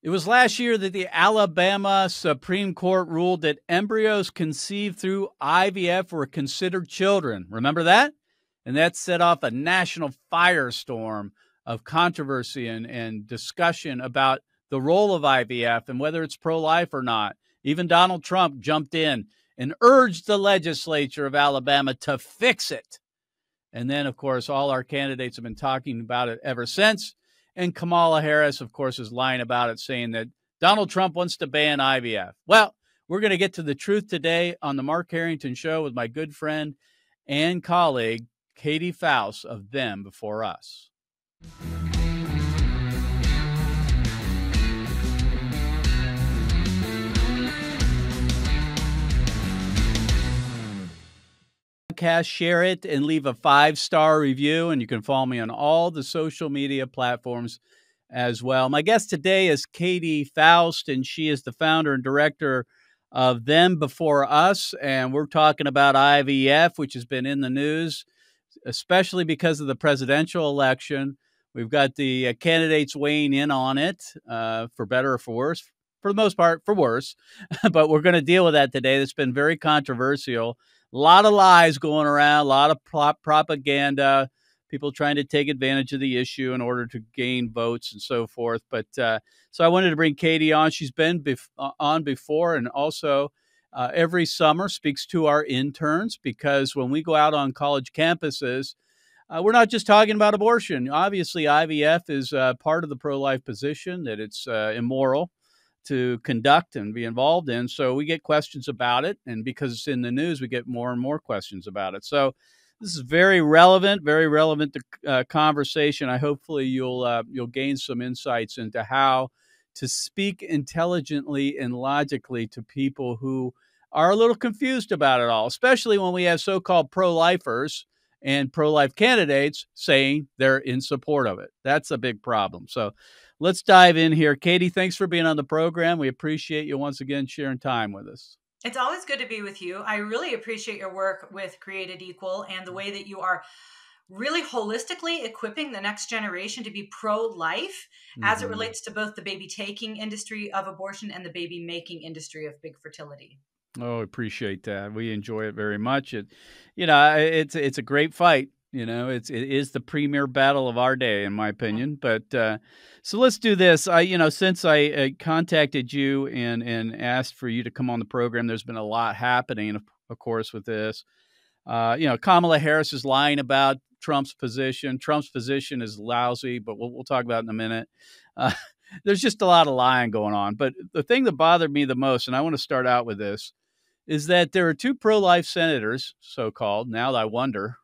It was last year that the Alabama Supreme Court ruled that embryos conceived through IVF were considered children. Remember that? And that set off a national firestorm of controversy and discussion about the role of IVF and whether it's pro-life or not. Even Donald Trump jumped in and urged the legislature of Alabama to fix it. And then, of course, all our candidates have been talking about it ever since. And Kamala Harris, of course, is lying about it, saying that Donald Trump wants to ban IVF. Well, we're going to get to the truth today on the Mark Harrington Show with my good friend and colleague, Katie Faust of Them Before Us. Share it and leave a 5-star review, and you can follow me on all the social media platforms as well. My guest today is Katie Faust, and she is the founder and director of Them Before Us, and we're talking about IVF, which has been in the news, especially because of the presidential election. We've got the candidates weighing in on it, for better or for worse. For the most part, for worse, but we're going to deal with that today. It's been very controversial. A lot of lies going around, a lot of propaganda, people trying to take advantage of the issue in order to gain votes and so forth. But so I wanted to bring Katie on. She's been on before, and also every summer speaks to our interns, because when we go out on college campuses, we're not just talking about abortion. Obviously, IVF is part of the pro-life position, that it's immoral to conduct and be involved in. So we get questions about it. And because it's in the news, we get more and more questions about it. So this is very relevant to conversation. Hopefully you'll gain some insights into how to speak intelligently and logically to people who are a little confused about it all, especially when we have so-called pro-lifers and pro-life candidates saying they're in support of it. That's a big problem. So let's dive in here. Katie, thanks for being on the program. We appreciate you once again sharing time with us. It's always good to be with you. I really appreciate your work with Created Equal and the way that you are really holistically equipping the next generation to be pro-life as it relates to both the baby taking industry of abortion and the baby making industry of big fertility. Oh, appreciate that. We enjoy it very much. It's a great fight. It is the premier battle of our day, in my opinion. But so let's do this. Since I contacted you and asked for you to come on the program, there's been a lot happening, of course, with this. Kamala Harris is lying about Trump's position. Trump's position is lousy, but we'll talk about it in a minute. There's just a lot of lying going on. But the thing that bothered me the most, and I want to start out with this, is that there are two pro-life senators, so-called. Now I wonder.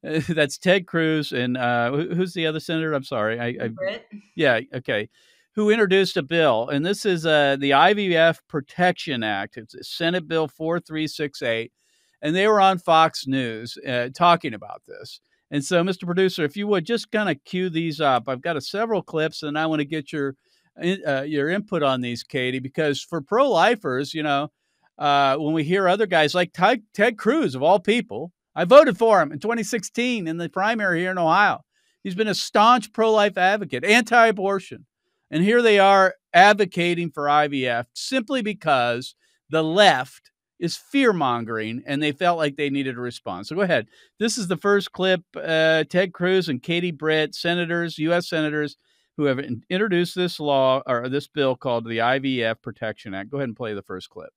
That's Ted Cruz and who's the other senator? I'm sorry. Britt? Yeah, okay. Who introduced a bill, and this is the IVF Protection Act. It's Senate Bill 4368, and they were on Fox News talking about this. And so, Mr. Producer, if you would just kind of cue these up. I've got several clips, and I want to get your input on these, Katie, because for pro-lifers, when we hear other guys like Ted Cruz, of all people, I voted for him in 2016 in the primary here in Ohio. He's been a staunch pro-life advocate, anti-abortion. And here they are advocating for IVF simply because the left is fear-mongering and they felt like they needed a response. So go ahead. This is the first clip. Ted Cruz and Katie Britt, senators, U.S. senators, who have introduced this law or this bill called the IVF Protection Act. Go ahead and play the first clip.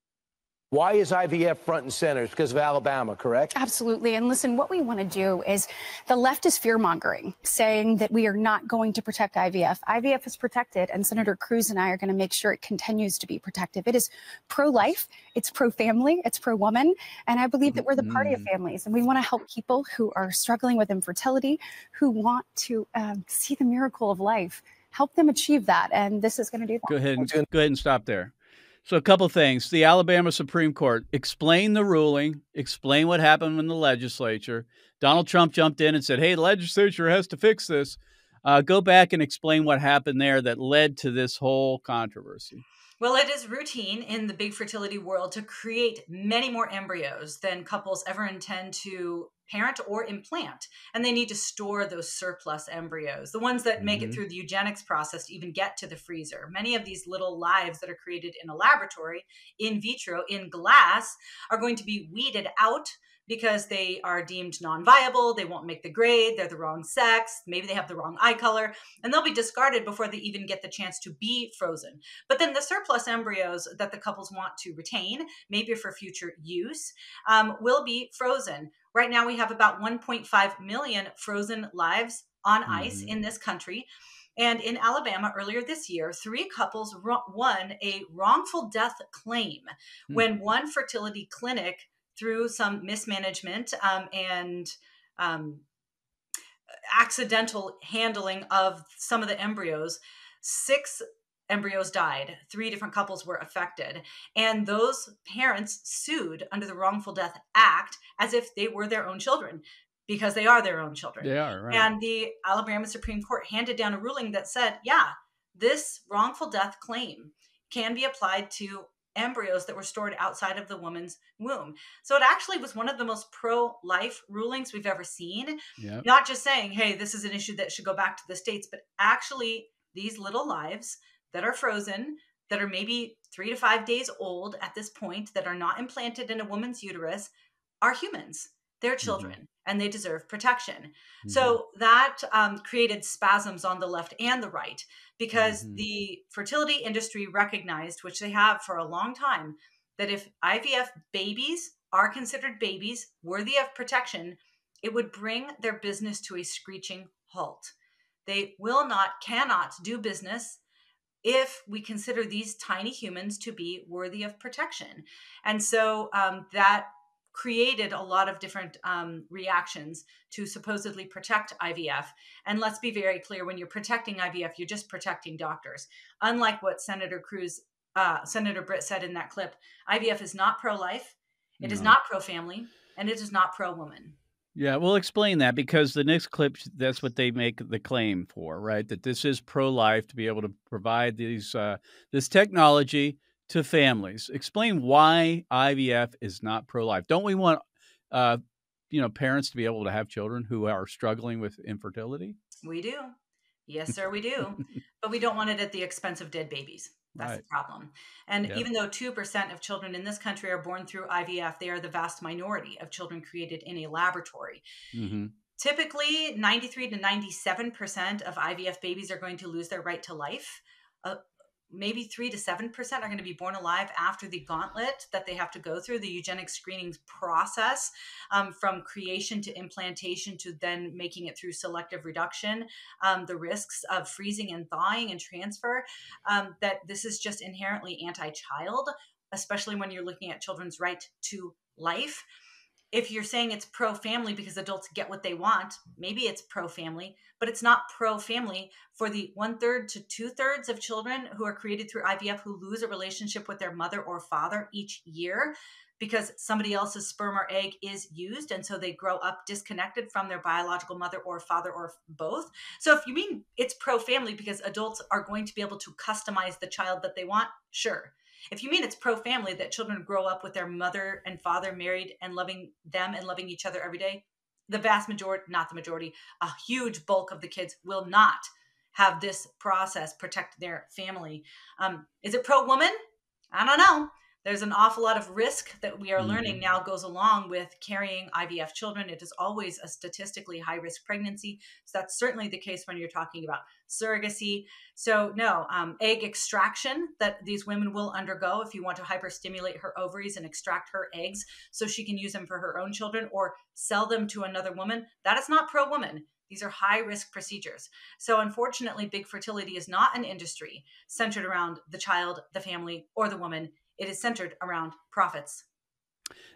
Why is IVF front and center? It's because of Alabama, correct? Absolutely. And listen, what we want to do is the left is fear-mongering, saying that we are not going to protect IVF. IVF is protected, and Senator Cruz and I are going to make sure it continues to be protective. It is pro-life, it's pro-family, it's pro-woman, and I believe that we're the party of families, and we want to help people who are struggling with infertility, who want to see the miracle of life, help them achieve that, and this is going to do that. Go ahead and stop there. So a couple things. The Alabama Supreme Court explained the ruling, explained what happened in the legislature. Donald Trump jumped in and said, hey, the legislature has to fix this. Go back and explain what happened there that led to this whole controversy. Well, it is routine in the big fertility world to create many more embryos than couples ever intend to parent or implant. And they need to store those surplus embryos, the ones that make it through the eugenics process to even get to the freezer. Many of these little lives that are created in a laboratory, in vitro, in glass, are going to be weeded out because they are deemed non-viable, they won't make the grade, they're the wrong sex, maybe they have the wrong eye color, and they'll be discarded before they even get the chance to be frozen. But then the surplus embryos that the couples want to retain, maybe for future use, will be frozen. Right now we have about 1.5 million frozen lives on ice in this country. And in Alabama earlier this year, 3 couples won a wrongful death claim when one fertility clinic, through some mismanagement and accidental handling of some of the embryos, 6 embryos died. 3 different couples were affected. And those parents sued under the Wrongful Death Act as if they were their own children, because they are their own children. They are, right. And the Alabama Supreme Court handed down a ruling that said, yeah, this wrongful death claim can be applied to embryos that were stored outside of the woman's womb. So it actually was one of the most pro-life rulings we've ever seen. Yep. Not just saying, hey, this is an issue that should go back to the states, but actually these little lives that are frozen, that are maybe 3 to 5 days old at this point, that are not implanted in a woman's uterus, are humans. They're children, and they deserve protection. So that created spasms on the left and the right, because the fertility industry recognized, which they have for a long time, that if IVF babies are considered babies worthy of protection, it would bring their business to a screeching halt. They will not, cannot do business if we consider these tiny humans to be worthy of protection. And so that created a lot of different reactions to supposedly protect IVF. And let's be very clear, when you're protecting IVF, you're just protecting doctors. Unlike what Senator Britt said in that clip, IVF is not pro-life, it is not pro-family, and it is not pro-woman. Yeah, we'll explain that, because the next clip, that's what they make the claim for, right? That this is pro-life, to be able to provide these this technology to families. Explain why IVF is not pro-life. Don't we want, parents to be able to have children who are struggling with infertility? We do. Yes, sir, we do. But we don't want it at the expense of dead babies. That's the problem. And even though 2% of children in this country are born through IVF, they are the vast minority of children created in a laboratory. Typically, 93 to 97% of IVF babies are going to lose their right to life. Maybe 3 to 7% are going to be born alive after the gauntlet that they have to go through, the eugenic screening process, from creation to implantation to then making it through selective reduction, the risks of freezing and thawing and transfer, that this is just inherently anti-child, especially when you're looking at children's right to life. If you're saying it's pro-family because adults get what they want, maybe it's pro-family, but it's not pro-family for the 1/3 to 2/3 of children who are created through IVF who lose a relationship with their mother or father each year because somebody else's sperm or egg is used. And so they grow up disconnected from their biological mother or father or both. So if you mean it's pro-family because adults are going to be able to customize the child that they want, sure. If you mean it's pro-family, that children grow up with their mother and father married and loving them and loving each other every day, the vast majority, not the majority, a huge bulk of the kids will not have this process protect their family. Is it pro-woman? I don't know. There's an awful lot of risk that we are learning now goes along with carrying IVF children. It is always a statistically high-risk pregnancy. So that's certainly the case when you're talking about surrogacy. So no, egg extraction that these women will undergo if you want to hyperstimulate her ovaries and extract her eggs so she can use them for her own children or sell them to another woman, that is not pro-woman. These are high-risk procedures. So unfortunately, big fertility is not an industry centered around the child, the family, or the woman. It is centered around profits.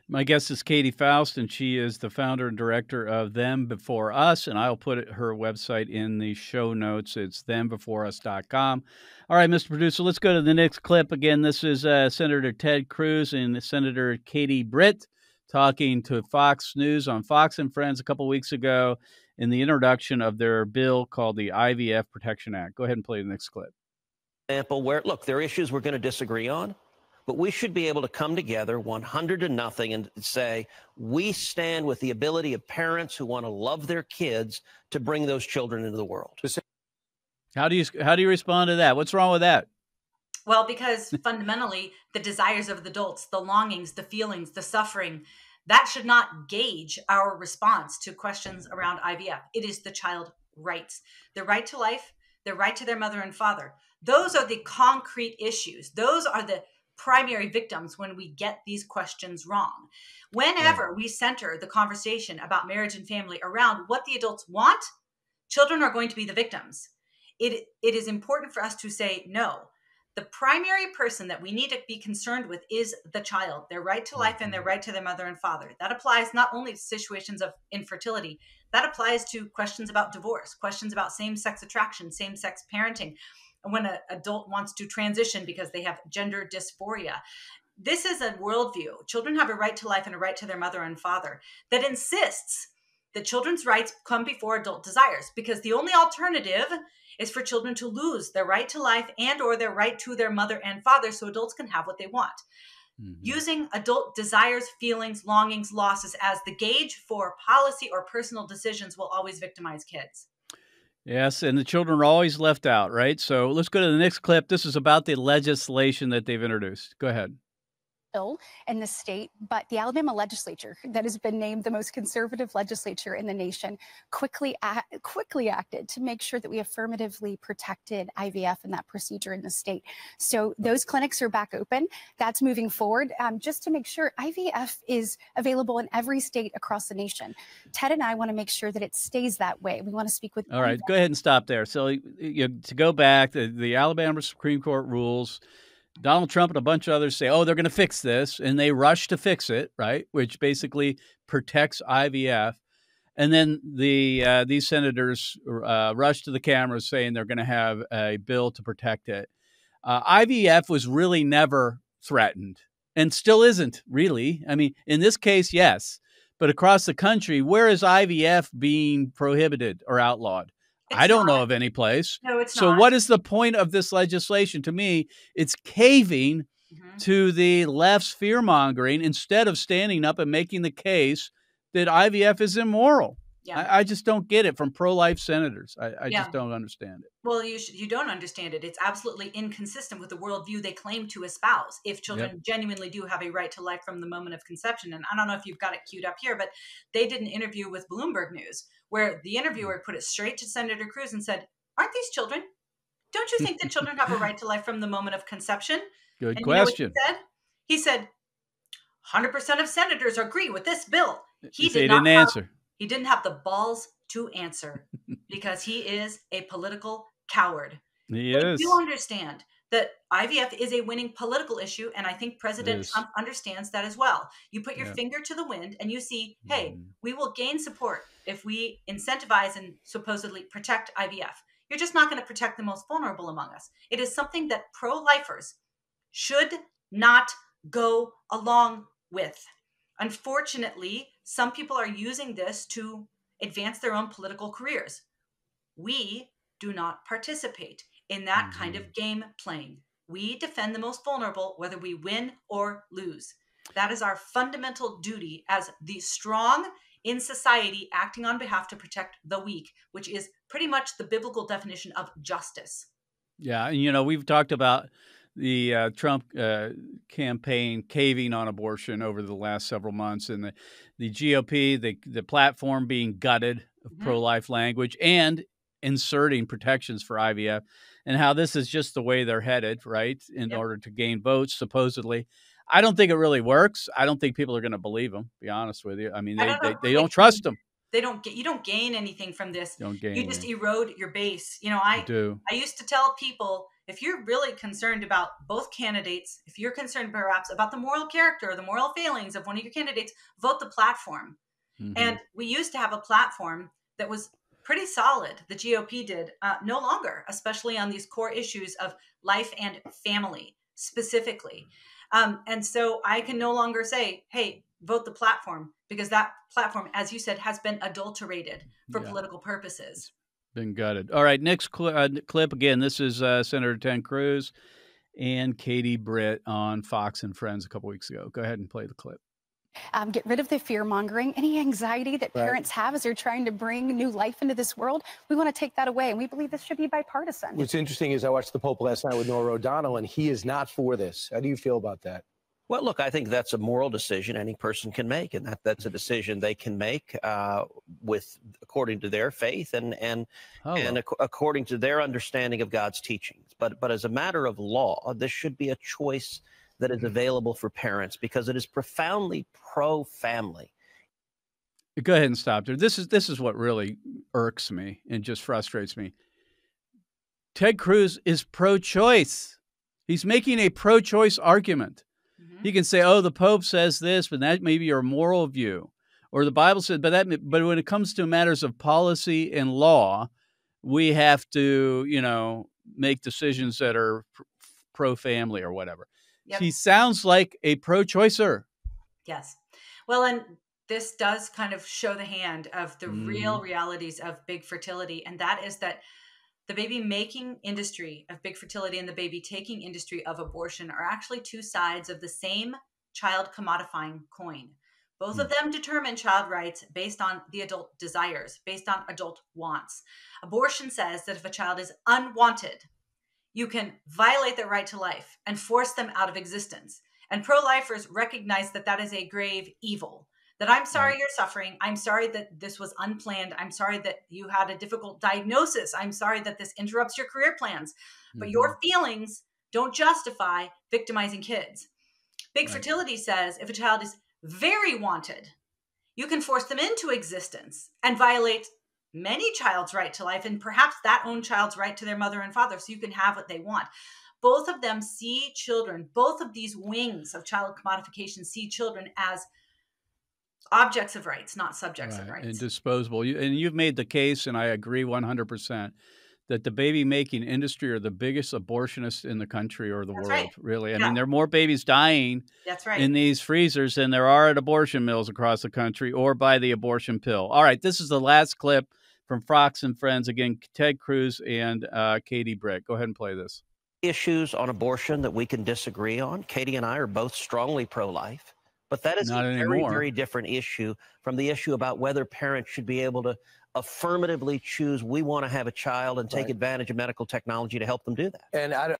My guest is Katie Faust, and she is the founder and director of Them Before Us, and I'll put her website in the show notes. It's thembeforeus.com. All right, Mr. Producer, let's go to the next clip. Again, this is Senator Ted Cruz and Senator Katie Britt talking to Fox News on Fox and Friends a couple weeks ago. in the introduction of their bill called the IVF Protection Act. Go ahead and play the next clip. Example where, look, there are issues we're going to disagree on, but we should be able to come together 100-0 and say we stand with the ability of parents who want to love their kids to bring those children into the world. How do you respond to that? What's wrong with that? Well, because fundamentally, the desires of the adults, the longings, the feelings, the suffering, that should not gauge our response to questions around IVF. It is the child rights, the right to life, the right to their mother and father. Those are the concrete issues. Those are the primary victims when we get these questions wrong. Whenever we center the conversation about marriage and family around what the adults want, children are going to be the victims. It is important for us to say no. The primary person that we need to be concerned with is the child, their right to life and their right to their mother and father. That applies not only to situations of infertility, that applies to questions about divorce, questions about same-sex attraction, same-sex parenting, and when an adult wants to transition because they have gender dysphoria. This is a worldview. Children have a right to life and a right to their mother and father that insists that children's rights come before adult desires, because the only alternative is for children to lose their right to life and or their right to their mother and father so adults can have what they want. Using adult desires, feelings, longings, losses as the gauge for policy or personal decisions will always victimize kids. Yes, and the children are always left out, right? So let's go to the next clip. This is about the legislation that they've introduced. Go ahead. In the state, but the Alabama legislature, that has been named the most conservative legislature in the nation, quickly acted to make sure that we affirmatively protected IVF and that procedure in the state. So those clinics are back open. That's moving forward, just to make sure IVF is available in every state across the nation. Ted and I want to make sure that it stays that way. We want to speak with. All right, go ahead and stop there. So to go back, the Alabama Supreme Court rules. Donald Trump and a bunch of others say, oh, they're going to fix this, and they rush to fix it, right, which basically protects IVF. And then these senators rush to the camera saying they're going to have a bill to protect it. IVF was really never threatened and still isn't really. I mean, in this case, yes, but across the country, where is IVF being prohibited or outlawed? I don't know of any place. No, it's not. So what is the point of this legislation? To me, it's caving to the left's fear-mongering instead of standing up and making the case that IVF is immoral. Yeah. I just don't get it from pro-life senators. I just don't understand it. Well, you don't understand it. It's absolutely inconsistent with the worldview they claim to espouse. If children genuinely do have a right to life from the moment of conception, and I don't know if you've got it queued up here, but they did an interview with Bloomberg News where the interviewer put it straight to Senator Cruz and said, aren't these children? Don't you think that children have a right to life from the moment of conception? Good question. You know what he said? 100% of senators agree with this bill. He didn't answer. He didn't have the balls to answer because he is a political coward. He is. You understand that IVF is a winning political issue, and I think President Trump understands that as well. You put your finger to the wind and you see, hey, we will gain support if we incentivize and supposedly protect IVF. You're just not going to protect the most vulnerable among us. It is something that pro-lifers should not go along with. Unfortunately, some people are using this to advance their own political careers. We do not participate in that kind of game playing. We defend the most vulnerable, whether we win or lose. That is our fundamental duty as the strong in society acting on behalf to protect the weak, which is pretty much the biblical definition of justice. Yeah, and you know, we've talked about the Trump campaign caving on abortion over the last several months, and the GOP, the platform being gutted of pro-life language and inserting protections for IVF, and how this is just the way they're headed, right, in order to gain votes, supposedly. I don't think it really works. I don't think people are going to believe them, to be honest with you. I mean, they don't trust them. You don't gain anything from this. You just erode your base. You know, I used to tell people, if you're really concerned about both candidates, if you're concerned perhaps about the moral character or the moral failings of one of your candidates, vote the platform. And we used to have a platform that was pretty solid. The GOP did, no longer, especially on these core issues of life and family specifically. And so I can no longer say, hey, vote the platform, because that platform, as you said, has been adulterated for Yeah. political purposes. Been gutted. All right, next clip. Again, this is Senator Ted Cruz and Katie Britt on Fox and Friends a couple weeks ago. Go ahead and play the clip. Get rid of the fear mongering, any anxiety that parents have as they're trying to bring new life into this world. We want to take that away, and we believe this should be bipartisan. What's interesting is I watched the Pope last night with Norah O'Donnell, and he is not for this. How do you feel about that? Well, look, I think that's a moral decision any person can make, and that's a decision they can make with according to their faith and according to their understanding of God's teachings. But as a matter of law, this should be a choice that is available for parents because it is profoundly pro-family. Go ahead and stop there. This is what really irks me and just frustrates me. Ted Cruz is pro-choice. He's making a pro-choice argument. He can say, "Oh, the Pope says this, but that may be your moral view," or the Bible said, but when it comes to matters of policy and law, we have to, make decisions that are pro-family or whatever. Yep. He sounds like a pro-choicer. Yes. Well, and this does kind of show the hand of the real realities of big fertility, and that is that the baby making industry of big fertility and the baby taking industry of abortion are actually two sides of the same child commodifying coin. Both of them determine child rights based on the adult desires, based on adult wants. Abortion says that if a child is unwanted, you can violate their right to life and force them out of existence. And pro-lifers recognize that that is a grave evil. That I'm sorry you're suffering. I'm sorry that this was unplanned. I'm sorry that you had a difficult diagnosis. I'm sorry that this interrupts your career plans. But your feelings don't justify victimizing kids. Big fertility says if a child is very wanted, you can force them into existence and violate many child's right to life and perhaps that own child's right to their mother and father so you can have what they want. Both of them see children, both of these wings of child commodification see children as objects of rights, not subjects of rights. And disposable. And you've made the case, and I agree 100%, that the baby-making industry are the biggest abortionists in the country or the world, really. I mean, there are more babies dying in these freezers than there are at abortion mills across the country or by the abortion pill. All right, this is the last clip from Fox and Friends. Again, Ted Cruz and Katie Britt. Go ahead and play this. Issues on abortion that we can disagree on. Katie and I are both strongly pro-life. But that is Not a anymore. very, very different issue from the issue about whether parents should be able to affirmatively choose we want to have a child and take advantage of medical technology to help them do that. And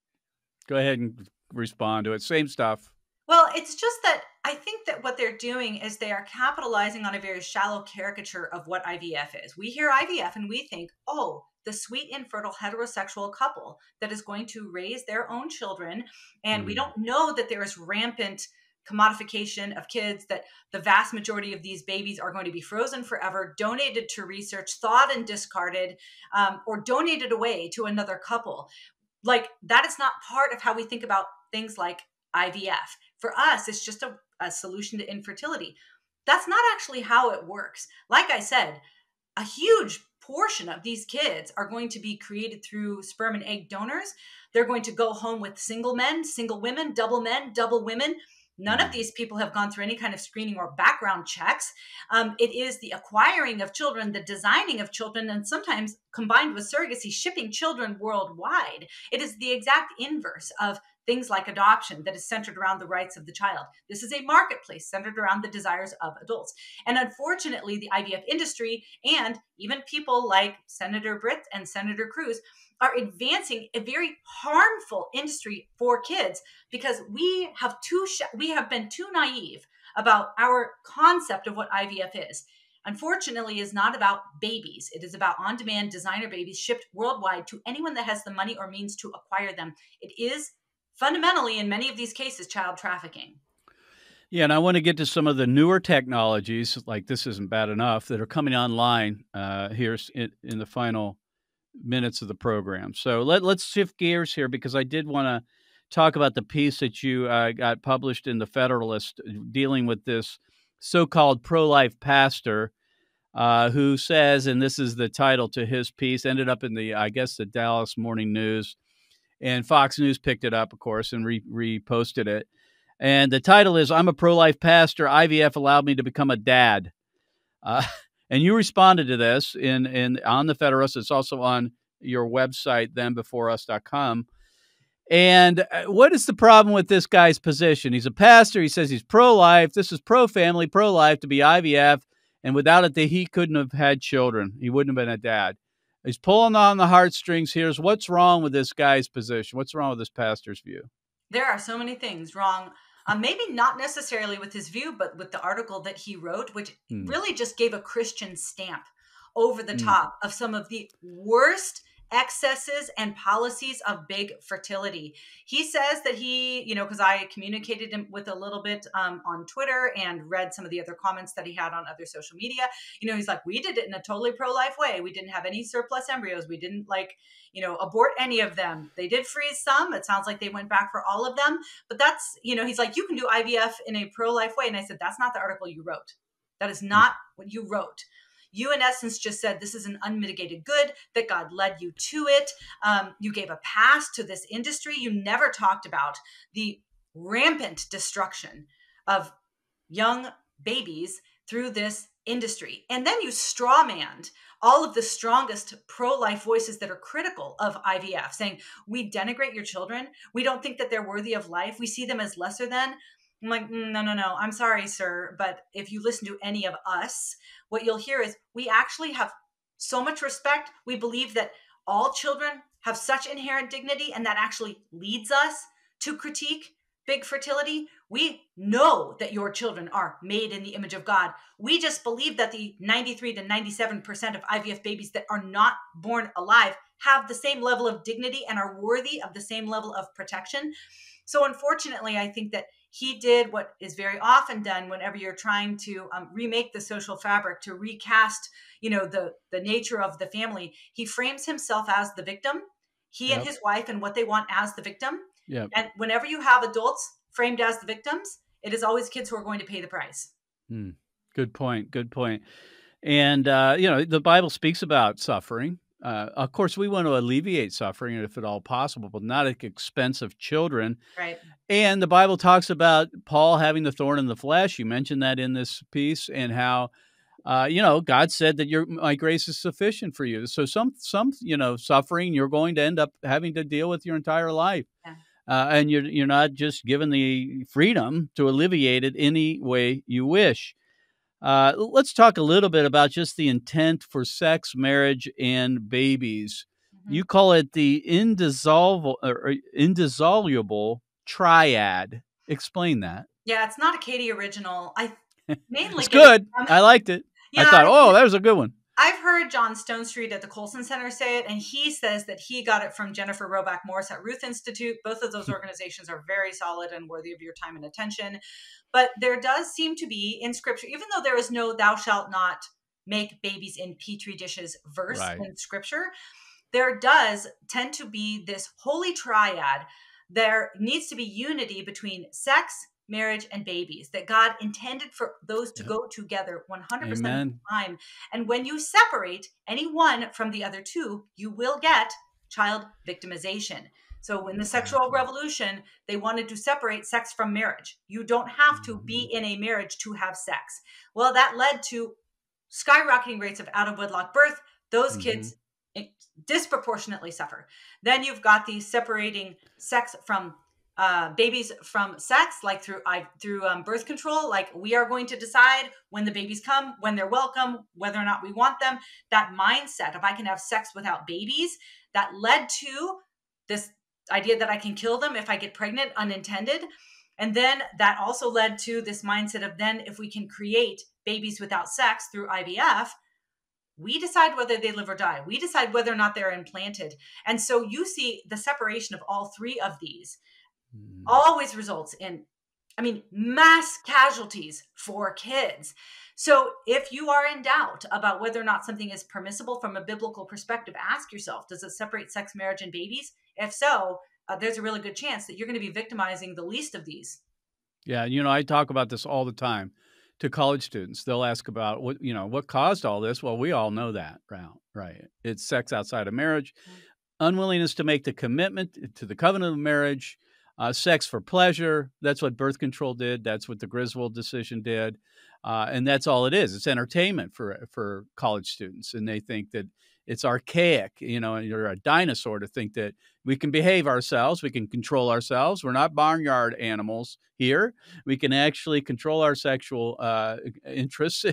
Go ahead and respond to it. Same stuff. Well, it's just that I think that what they're doing is they are capitalizing on a very shallow caricature of what IVF is. We hear IVF and we think, oh, the sweet, infertile, heterosexual couple that is going to raise their own children. And we don't know that there is rampant commodification of kids, that the vast majority of these babies are going to be frozen forever, donated to research, thawed and discarded, or donated away to another couple. Like, that is not part of how we think about things like IVF. For us, it's just a solution to infertility. That's not actually how it works. Like I said, a huge portion of these kids are going to be created through sperm and egg donors. They're going to go home with single men, single women, double men, double women. None of these people have gone through any kind of screening or background checks. It is the acquiring of children, the designing of children, and sometimes combined with surrogacy, shipping children worldwide. It is the exact inverse of things like adoption that is centered around the rights of the child. This is a marketplace centered around the desires of adults. And unfortunately, the IVF industry and even people like Senator Britt and Senator Cruz are advancing a very harmful industry for kids because we have been too naive about our concept of what IVF is. Unfortunately, is not about babies. It is about on-demand designer babies shipped worldwide to anyone that has the money or means to acquire them. It is fundamentally, in many of these cases, child trafficking. Yeah, and I want to get to some of the newer technologies, like This Isn't Bad Enough, that are coming online here in the final minutes of the program. So let's shift gears here because I did want to talk about the piece that you got published in the Federalist dealing with this so-called pro-life pastor who says, and this is the title to his piece, ended up in the Dallas Morning News, and Fox News picked it up, of course, and reposted it. And the title is, I'm a pro-life pastor. IVF allowed me to become a dad. And you responded to this on the Federalist. It's also on your website, thembeforeus.com. And what is the problem with this guy's position? He's a pastor. He says he's pro-life. This is pro-family, pro-life to be IVF. And without it, he couldn't have had children. He wouldn't have been a dad. He's pulling on the heartstrings here. What's wrong with this guy's position? What's wrong with this pastor's view? There are so many things wrong. Maybe not necessarily with his view, but with the article that he wrote, which really just gave a Christian stamp over the top of some of the worst excesses and policies of big fertility. He says that he, because I communicated him with a little bit on Twitter and read some of the other comments that he had on other social media. He's like, we did it in a totally pro-life way. We didn't have any surplus embryos. We didn't abort any of them. They did freeze some. It sounds like they went back for all of them. But that's, he's like, you can do IVF in a pro-life way. And I said, that's not the article you wrote. That is not what you wrote. You, in essence, just said this is an unmitigated good, that God led you to it. You gave a pass to this industry. You never talked about the rampant destruction of young babies through this industry. And then you strawmanned all of the strongest pro-life voices that are critical of IVF, saying, we denigrate your children. We don't think that they're worthy of life. We see them as lesser than. I'm like, no. I'm sorry, sir. But if you listen to any of us, what you'll hear is we actually have so much respect. We believe that all children have such inherent dignity, and that actually leads us to critique big fertility. We know that your children are made in the image of God. We just believe that the 93 to 97% of IVF babies that are not born alive have the same level of dignity and are worthy of the same level of protection. So unfortunately, I think that he did what is very often done whenever you're trying to remake the social fabric, to recast, the nature of the family. He frames himself as the victim, and his wife, and what they want as the victim. Yep. And whenever you have adults framed as the victims, it is always kids who are going to pay the price. Good point. Good point. And, the Bible speaks about suffering. Of course, we want to alleviate suffering if at all possible, but not at the expense of children. Right. And the Bible talks about Paul having the thorn in the flesh. You mentioned that in this piece, and how, God said that my grace is sufficient for you. So some suffering you're going to end up having to deal with your entire life. Yeah. And you're not just given the freedom to alleviate it any way you wish. Let's talk a little bit about just the intent for sex, marriage, and babies. You call it the indissoluble triad. Explain that. Yeah, it's not a Katie original. It's good. I liked it. Yeah, I thought, that was a good one. I've heard John Stonestreet at the Colson Center say it, and he says that he got it from Jennifer Roback Morse at Ruth Institute. Both of those organizations are very solid and worthy of your time and attention. But there does seem to be in Scripture, even though there is no "thou shalt not make babies in petri dishes" verse in Scripture, there does tend to be this holy triad. There needs to be unity between sex, marriage, and babies, that God intended for those to go together 100% of the time. And when you separate any one from the other two, you will get child victimization. So in the sexual revolution, they wanted to separate sex from marriage. You don't have to be in a marriage to have sex. Well, that led to skyrocketing rates of out-of-wedlock birth. Those kids disproportionately suffer. Then you've got the separating sex from babies from sex, like through birth control. Like, we are going to decide when the babies come, when they're welcome, whether or not we want them. That mindset of I can have sex without babies, that led to this idea that I can kill them if I get pregnant unintended. And then that also led to this mindset of, then if we can create babies without sex through IVF, we decide whether they live or die. We decide whether or not they're implanted. And so you see the separation of all three of these always results in, mass casualties for kids. So if you are in doubt about whether or not something is permissible from a biblical perspective, ask yourself, does it separate sex, marriage, and babies? If so, there's a really good chance that you're going to be victimizing the least of these. Yeah. I talk about this all the time to college students. They'll ask about what caused all this. Well, we all know that, right? It's sex outside of marriage, unwillingness to make the commitment to the covenant of marriage, sex for pleasure. That's what birth control did. That's what the Griswold decision did. And that's all it is. It's entertainment for college students. And they think that it's archaic, and you're a dinosaur to think that we can behave ourselves. We can control ourselves. We're not barnyard animals here. We can actually control our sexual interests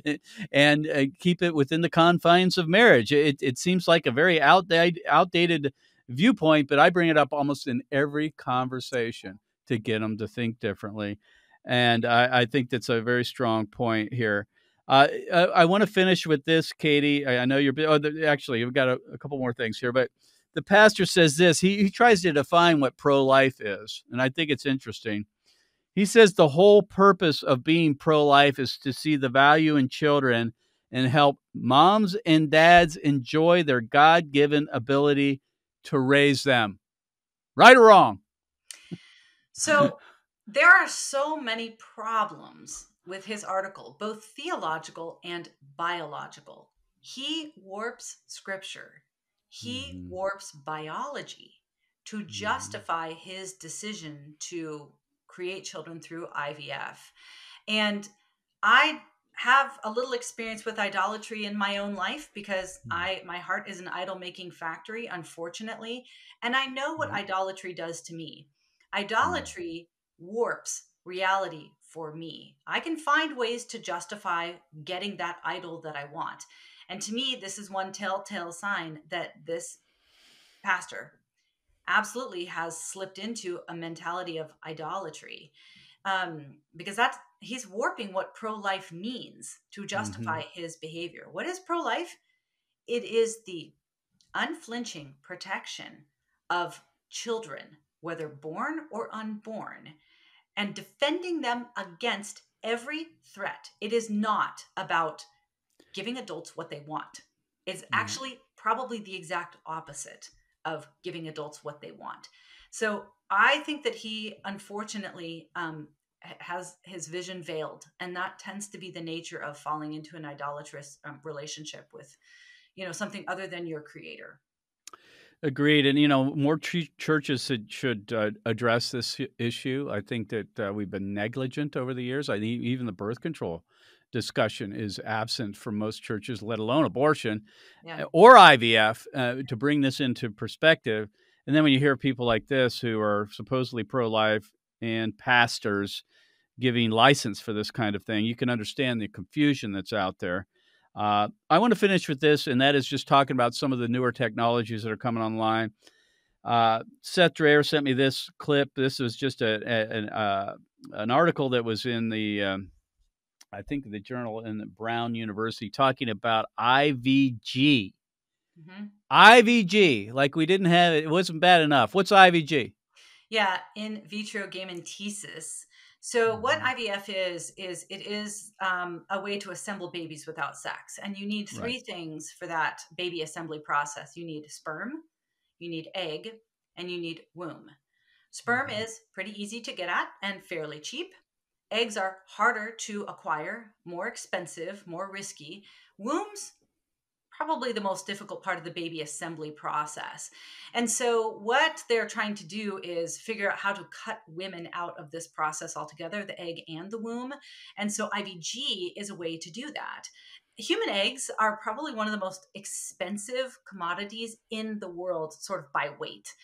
and keep it within the confines of marriage. It seems like a very outdated viewpoint, but I bring it up almost in every conversation to get them to think differently. And I think that's a very strong point here. I want to finish with this, Katie. I know you're actually, we've got a couple more things here, but the pastor says this. He tries to define what pro-life is, and I think it's interesting. He says the whole purpose of being pro-life is to see the value in children and help moms and dads enjoy their God-given ability to raise them. Right or wrong? So there are so many problems with his article, both theological and biological. He warps scripture. He warps biology to justify his decision to create children through IVF. And I have a little experience with idolatry in my own life because my heart is an idol making factory, unfortunately. And I know what idolatry does to me. Idolatry warps reality for me. I can find ways to justify getting that idol that I want. And to me, this is one telltale sign that this pastor absolutely has slipped into a mentality of idolatry, because he's warping what pro-life means to justify his behavior. What is pro-life? It is the unflinching protection of children, whether born or unborn, and defending them against every threat. It is not about giving adults what they want. It's actually probably the exact opposite of giving adults what they want. So I think that he, unfortunately, has his vision veiled, and that tends to be the nature of falling into an idolatrous relationship with, something other than your creator. Agreed. And, more churches should address this issue. I think that we've been negligent over the years. I think even the birth control discussion is absent from most churches, let alone abortion or IVF, to bring this into perspective. And then when you hear people like this who are supposedly pro-life and pastors giving license for this kind of thing, you can understand the confusion that's out there. I want to finish with this, and that is just talking about some of the newer technologies that are coming online. Seth Dreher sent me this clip. This was just an article that was in the, I think, the journal in Brown University, talking about IVG. IVG, like we didn't have it. It wasn't bad enough. What's IVG? Yeah, in vitro gametesis. So what IVF is it is a way to assemble babies without sex. And you need three things for that baby assembly process. You need sperm, you need egg, and you need womb. Sperm is pretty easy to get at and fairly cheap. Eggs are harder to acquire, more expensive, more risky. Wombs, probably the most difficult part of the baby assembly process. And so what they're trying to do is figure out how to cut women out of this process altogether, the egg and the womb. And so IVG is a way to do that. Human eggs are probably one of the most expensive commodities in the world, sort of by weight.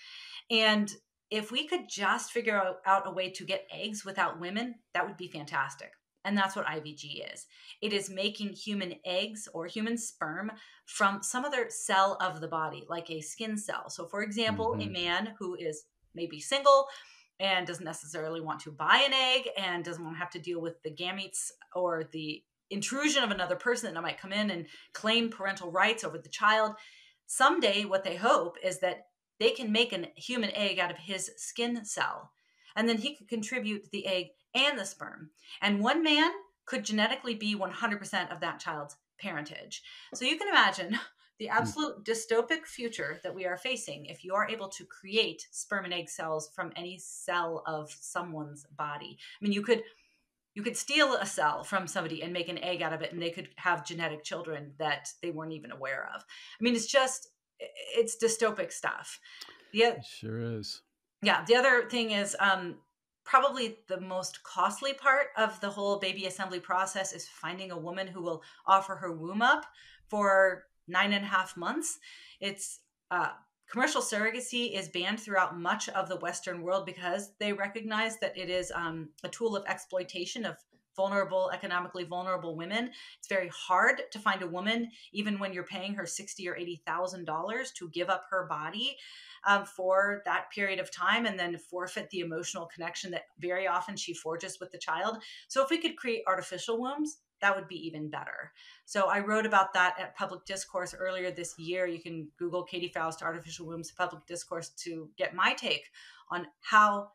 And if we could just figure out a way to get eggs without women, that would be fantastic. And that's what IVG is. It is making human eggs or human sperm from some other cell of the body, like a skin cell. So for example, a man who is maybe single and doesn't necessarily want to buy an egg and doesn't want to have to deal with the gametes or the intrusion of another person that might come in and claim parental rights over the child. Someday what they hope is that they can make a human egg out of his skin cell. And then he could contribute the egg and the sperm. And one man could genetically be 100% of that child's parentage. So you can imagine the absolute dystopic future that we are facing if you are able to create sperm and egg cells from any cell of someone's body. I mean, you could steal a cell from somebody and make an egg out of it, and they could have genetic children that they weren't even aware of. I mean, it's dystopic stuff. Yeah, it sure is. Yeah. The other thing is probably the most costly part of the whole baby assembly process is finding a woman who will offer her womb up for 9.5 months. It's commercial surrogacy is banned throughout much of the Western world because they recognize that it is a tool of exploitation of economically vulnerable women. It's very hard to find a woman, even when you're paying her $60,000 or $80,000 to give up her body for that period of time and then forfeit the emotional connection that very often she forges with the child. So if we could create artificial wombs, that would be even better. So I wrote about that at Public Discourse earlier this year. You can Google Katie Faust artificial wombs Public Discourse to get my take on how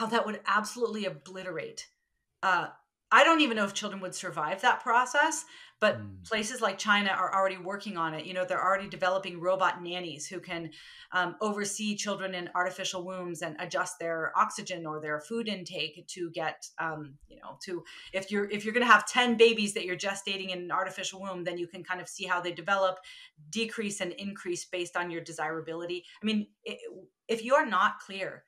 that would absolutely obliterate. I don't even know if children would survive that process, but places like China are already working on it. They're already developing robot nannies who can oversee children in artificial wombs and adjust their oxygen or their food intake to get, if you're going to have 10 babies that you're gestating in an artificial womb, then you can kind of see how they develop, decrease and increase based on your desirability. I mean, if you are not clear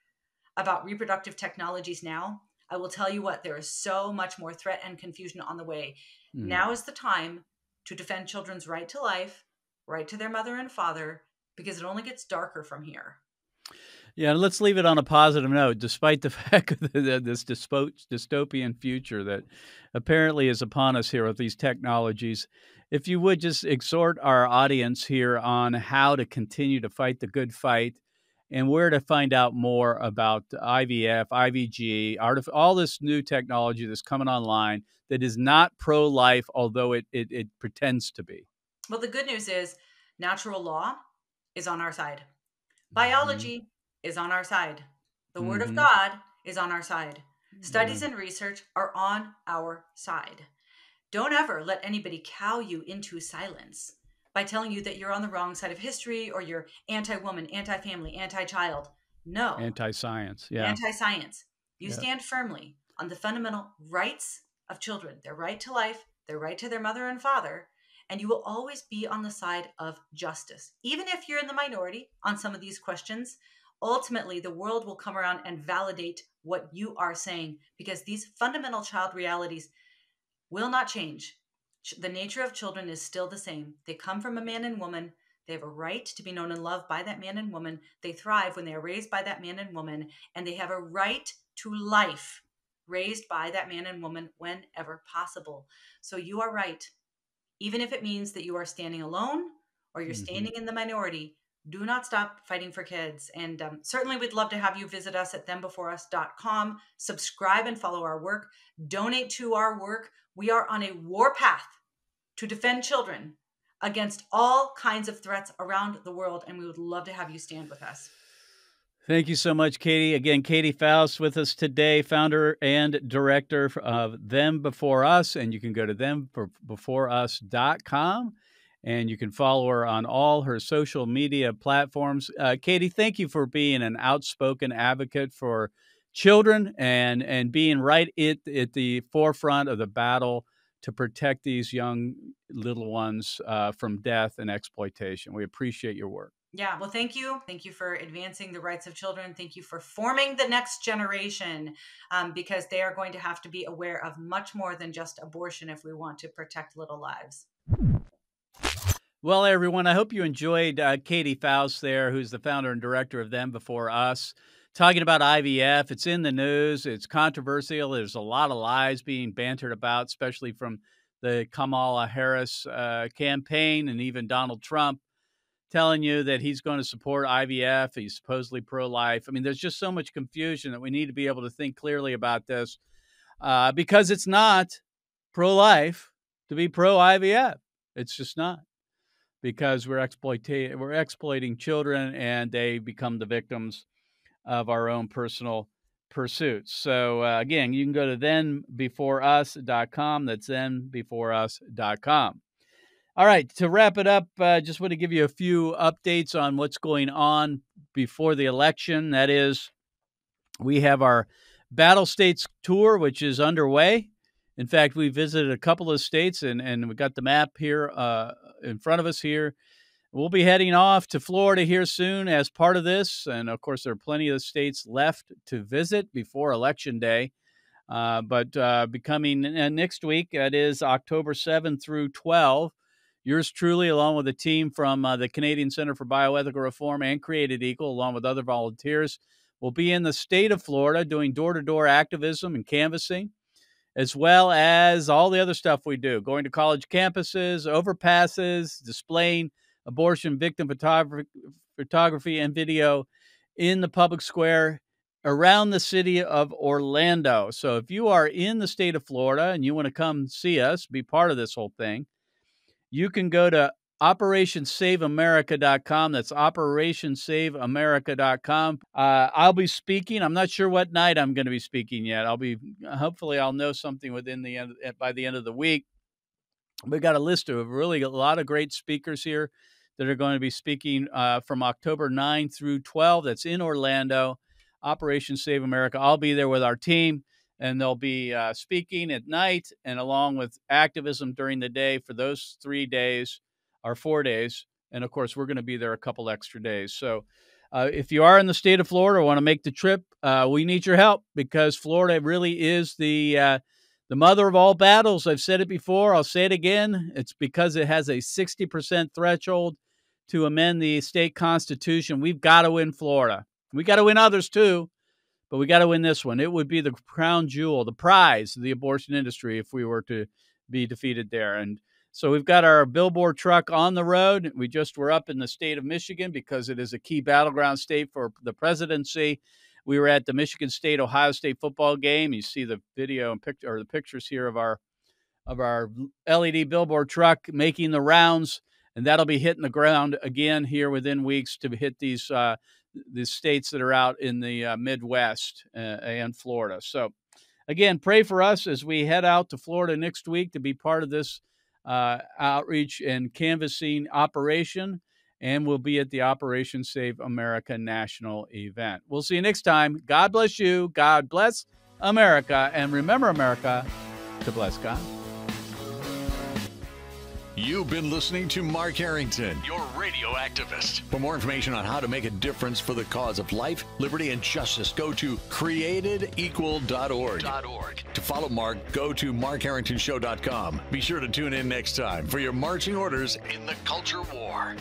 about reproductive technologies now, I will tell you what, there is so much more threat and confusion on the way. Now is the time to defend children's right to life, right to their mother and father, because it only gets darker from here. Yeah, let's leave it on a positive note, despite the fact that this dystopian future that apparently is upon us here with these technologies. If you would just exhort our audience here on how to continue to fight the good fight and where to find out more about IVF, IVG, all this new technology that's coming online that is not pro-life, although it pretends to be. Well, the good news is natural law is on our side. Biology is on our side. The Word of God is on our side. Studies and research are on our side. Don't ever let anybody cow you into silence by telling you that you're on the wrong side of history or you're anti-woman, anti-family, anti-child. No. Anti-science. Yeah. Anti-science. You stand firmly on the fundamental rights of children, their right to life, their right to their mother and father, and you will always be on the side of justice. Even if you're in the minority on some of these questions, ultimately the world will come around and validate what you are saying because these fundamental child realities will not change. The nature of children is still the same. They come from a man and woman. They have a right to be known and loved by that man and woman. They thrive when they are raised by that man and woman, and they have a right to life raised by that man and woman whenever possible. So you are right. Even if it means that you are standing alone or you're standing in the minority, do not stop fighting for kids. And certainly we'd love to have you visit us at thembeforeus.com. Subscribe and follow our work. Donate to our work. We are on a war path to defend children against all kinds of threats around the world. And we would love to have you stand with us. Thank you so much, Katie. Again, Katie Faust with us today, founder and director of Them Before Us. And you can go to thembeforeus.com. And you can follow her on all her social media platforms. Katie, thank you for being an outspoken advocate for children and being right at the forefront of the battle to protect these young little ones from death and exploitation. We appreciate your work. Yeah, well, thank you. Thank you for advancing the rights of children. Thank you for forming the next generation because they are going to have to be aware of much more than just abortion if we want to protect little lives. Well, everyone, I hope you enjoyed Katie Faust there, who's the founder and director of Them Before Us, talking about IVF. It's in the news. It's controversial. There's a lot of lies being bantered about, especially from the Kamala Harris campaign and even Donald Trump telling you that he's going to support IVF. He's supposedly pro-life. I mean, there's just so much confusion that we need to be able to think clearly about this because it's not pro-life to be pro-IVF. It's just not. Because we're exploiting children and they become the victims of our own personal pursuits. So again, you can go to thenbeforeus.com. That's thenbeforeus.com. All right, to wrap it up, just want to give you a few updates on what's going on before the election. That is, we have our Battle States tour, which is underway. In fact, we visited a couple of states, and we got the map here in front of us here. We'll be heading off to Florida here soon as part of this. And, of course, there are plenty of states left to visit before Election Day. But becoming next week, that is October 7 through 12, yours truly, along with a team from the Canadian Center for Bioethical Reform and Created Equal, along with other volunteers, will be in the state of Florida doing door-to-door activism and canvassing, as well as all the other stuff we do, going to college campuses, overpasses, displaying abortion victim photography and video in the public square around the city of Orlando. So if you are in the state of Florida and you want to come see us, be part of this whole thing, you can go to OperationSaveAmerica.com. That's OperationSaveAmerica.com. I'll be speaking. I'm not sure what night I'm going to be speaking yet. Hopefully I'll know something by the end of the week. We've got a list of a lot of great speakers here that are going to be speaking from October 9 through 12. That's in Orlando, Operation Save America. I'll be there with our team, and they'll be speaking at night and along with activism during the day for those 3 days or 4 days. And, of course, we're going to be there a couple extra days. So if you are in the state of Florida or want to make the trip, we need your help, because Florida really is the mother of all battles. I've said it before. I'll say it again. It's because it has a 60% threshold to amend the state constitution. We've got to win Florida. We got to win others too, but we got to win this one. It would be the crown jewel, the prize of the abortion industry if we were to be defeated there. And so we've got our billboard truck on the road. We just were up in the state of Michigan because it is a key battleground state for the presidency. We were at the Michigan State-Ohio State football game. You see the video and the pictures here of our LED billboard truck making the rounds, and that'll be hitting the ground again here within weeks to hit these states that are out in the Midwest and Florida. So, again, pray for us as we head out to Florida next week to be part of this outreach and canvassing operation. And we'll be at the Operation Save America national event. We'll see you next time. God bless you. God bless America. And remember, America, to bless God. You've been listening to Mark Harrington, your radio activist. For more information on how to make a difference for the cause of life, liberty, and justice, go to createdequal.org. To follow Mark, go to markharringtonshow.com. Be sure to tune in next time for your marching orders in the culture war.